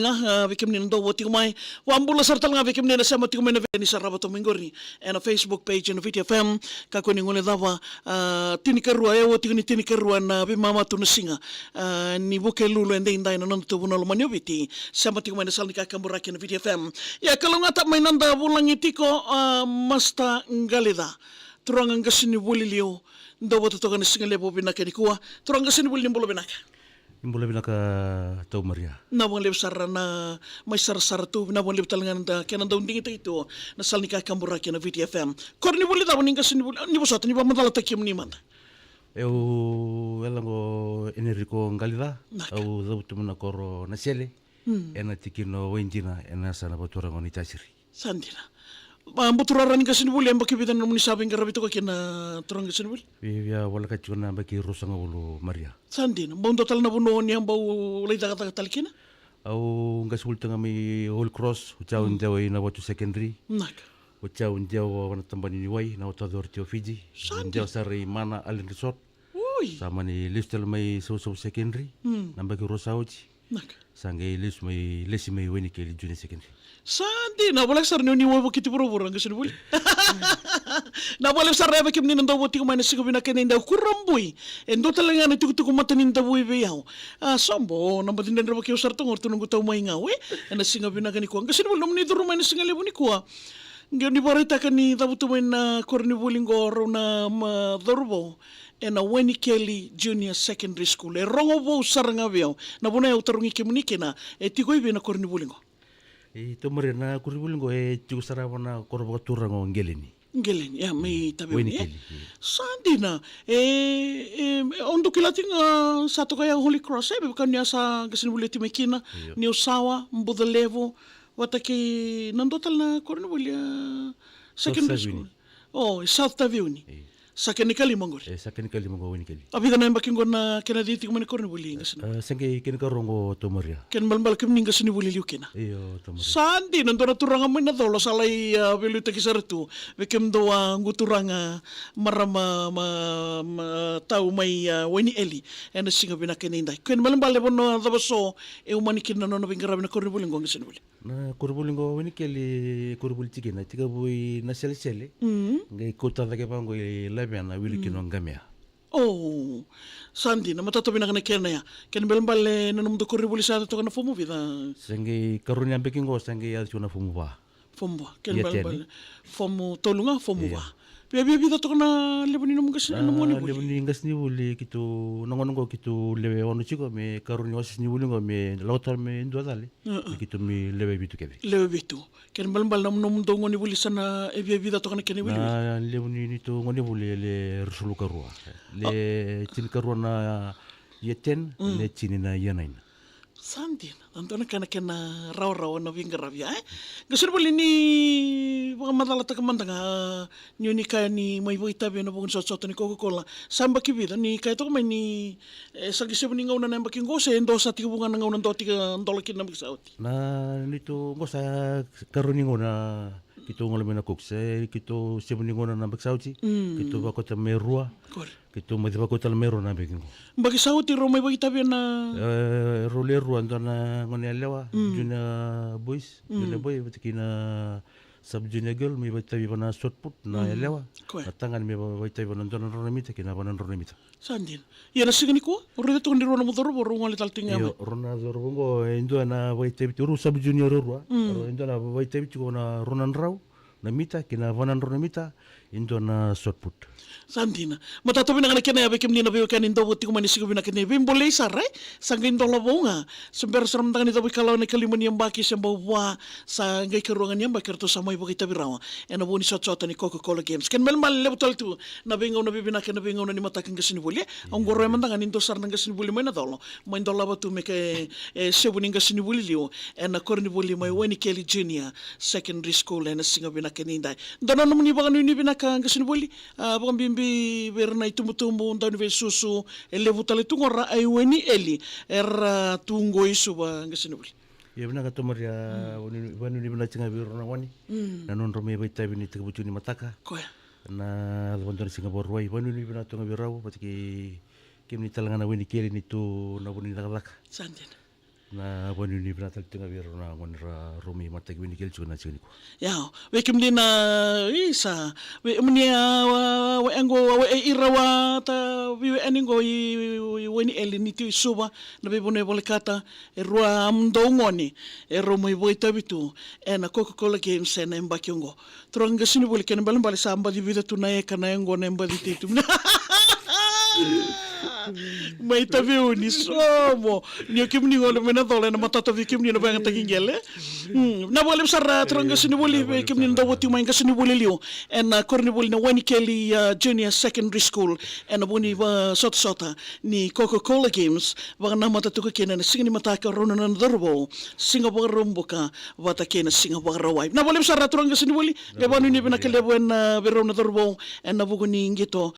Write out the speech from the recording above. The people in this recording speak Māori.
nga vikim ni ndo woti mai wambula sartal nga vikim ni na sama tikumai na veni saraba to mingori na Facebook page na VTFM ka ko ni ngole dava tinikarua e woti ni tinikarua na bi mama tu singa ni buke lulu ende indai na ndo buno lo maniobiti sama tikumai na salni ka kamburaki na VTFM ya kalau ngata mai nanda bulang itiko masta ngalida turang ngasini bulilio ndo woti to kana singa lebo binaka ni kuwa turang ngasini bulilio bolo binaka Imbula binaka tau Maria. Na bang lep sara na may sara tu na bang lep talangan da kena daun dingit itu na sal nikah kambura kena VTFM. Kor ni boleh tahu nih kasih ni bosat ni bamadala takim ni mana. Eu elango Enrico Ngalida au dautu muna koro na sele ena tikino wenjina ena sana boturango ni tasiri. Sandina. Buturaran kasih ni boleh ambak kita namun nisabing kerabito ka kena turang kasih ni boleh. Iya wala kacuna bagi rusanga ulu Maria. Sandina. Bang total na buno ni ang bau lay dagat talkina. Au ngasul tanga mi All Cross uchao njao na watu secondary. Nak. Uchao njao wana tambani ni wai na utador tio Fiji. Njao sari mana Allen Resort. Sama ni listel mai so secondary. Nambagi rosauji. Nak. Sangai lis mai lesi mai weni ke junior secondary. Sandi na boleh sar ni wo kiti boro ang kasih boleh. Na boleh sar reba kim ni ndo woti ko mana sigo binaka ni ndo kurambui. Endo talaga na tuku mata ni ndo bui beyaw. Sombo na badin den reba kiyo sar tungor tunong gutaw may ngawe. Na singa binaka ni ko ang kasih boleh ni duro may na singa lebo ni ko. Ngayon ni barita ka ni tabuto may na korni bulingo ro na madorbo. Na Weni Kelly Junior Secondary School. Rongo bo sar nga beyaw. Na bunay utarungi kimuniki na tikoy na korni bulingo. Ito Maria na kuribulingo tigo sarawa na korbo turango ngeleni. Ngeleni, ya may tabi Weni Kelly. Sandi na. Ondo kilating sato kaya Holy Cross bukan niya sa gasinubuli timekina ni Usawa, Mbudalevo, wataki nandotal na kornubuli secondary school. South Tavioni. Sa kenikali mongol. Sa kenikali mongo Weni Kelly. Abida na yung baking na kinaditi ko man kornubuli ngasin. Sangke kinikarongo to Maria. Ken malmal kim ning gasinubuli liukina. Iyo to Maria. Sandi nando na turanga mo na dolo salay belu takisartu. Bekem do nguturanga marama tau may Weni Eli. Ena singa binakininday. Ken malmal lebon no dabaso umanikin na no bingarabi na kornubuli ngong gasinubuli. Na kurbulingo Weni Kelly kurbul tikina tiga bui na sele. Ngai kota lagi pango na wili kino ngamia. Sandi na matatabi na kanakena ya. Ken belambale na numundo kuribuli sa to kana fumu vida. Sangi karunya beking go sangi ya chuna fumu ba. Fumu ba. Ken belambale fumu tolunga fumu ba. Biya vida to kana lebuni num gas na moni buli. Lebuni gas ni buli kitu nongonongo kitu lebe onu chiko me karunya wasis ni buli ngo me lautar me ndo dale. Kitu mi lebe bitu kebe. Lebe bitu. Ken belambale na numundo ngoni buli sana biya vida to kana kene buli. Na lebuni ni to ngoni buli le rusulu karua. Le tin karua na yeten le chini na yanain. Sandi na ando na kana raw na vingarabya Gasur bali ni mga madala ta kamandanga ni kaya ni may tabi na bukan sot ni Coca-Cola samba kibida ni kaya to may ni sagisi ni ngaw na baking gose endo sa tibungan ngaw nan doti ka dolakin na bigsauti. Na nito ngo sa karuningo na kito ngalamin na cooks kito sibuningo na bagsauti kito bako ta merua. Kito may diba ko talamero na begin ko. Bagi sauti ro may bagi tabi na rolero ando na ngoni alewa junior boys junior boy batiki na sub junior girl may bagi tabi na short put na alewa atangan may bagi tabi na ando na ronamita kina ba na ronamita. Sandin. Yan na sigani ko. Ro dito ndi ro na mudoro ro ngali taltinga. Yo rona zoro ngo indo na bagi tabi ro sub junior ro indo na bagi tabi ko na ronan raw na mita kina ba na ronamita indo na short put. Sandina. Matatabi na kanakina yabe kim ni nabiyo kanin daw buti kumani sigo binakini. Bimbolay saray. Sanggay ndo labo nga. Sumber saram tangan ito kalaw na kaliman niyang baki siya bawa sa ngay karuangan niyang bakir to sa may bakita birawa. E nabuo ni sot-sota ni Coca-Cola Games. Kan malmal lebo tal tu. Nabingaw na bibinakin nabingaw na ni matakang gasinibuli. Ang goro man tangan ito sar ng gasinibuli may nadolo. May ndo labo tu may kay sebuning gasinibuli liyo. E na kornibuli may Weni Kelly Junior Secondary School. E na singa binakin inday. Doon naman ni baka ni binakang gasinibuli. Bakang bimbi berna itumutumbo unda ni susu elevu tale tungora ay Weni Eli tunggo isu ba gasinubuli. Ya bina kato Maria wani ni bina chinga biro na wani na non rome baita bini tikabuchu ni mataka koya na alwando ni Singapore wai wani ni bina tunga biro patiki kim ni talanga na Weni Kelly ni tu na buni nakalaka sandin Na wanu ni binatal tinga biro na ngon ra rumi matag wini kel chuna chini ko. Ya, wekim din na isa. We mnia wa engo wa irawa ta we eningo I weni eliniti suba na bebone bolekata rua mdongoni romo I tabitu na Coca-Cola Games na embakiongo. Tranga sini bole ken balam bale samba di vida tunae kana engo na embadi titu. May tabiu ni somo ni kim ni ngol mena dole na matata vi kim ni na bang tagingele na boleh sara terangga sini boleh kim ni ndawo ti main kasini boleh liu and korni boleh na Wani Kelly Junior Secondary School and buni sota ni Coca-Cola Games bang na matatu ka kena na singi mata ka rono na dorbo singa bang romboka wata kena singa bang rawai na boleh sara terangga sini boleh lebanu ni bina kelebuen berona dorbo and na buguni ngito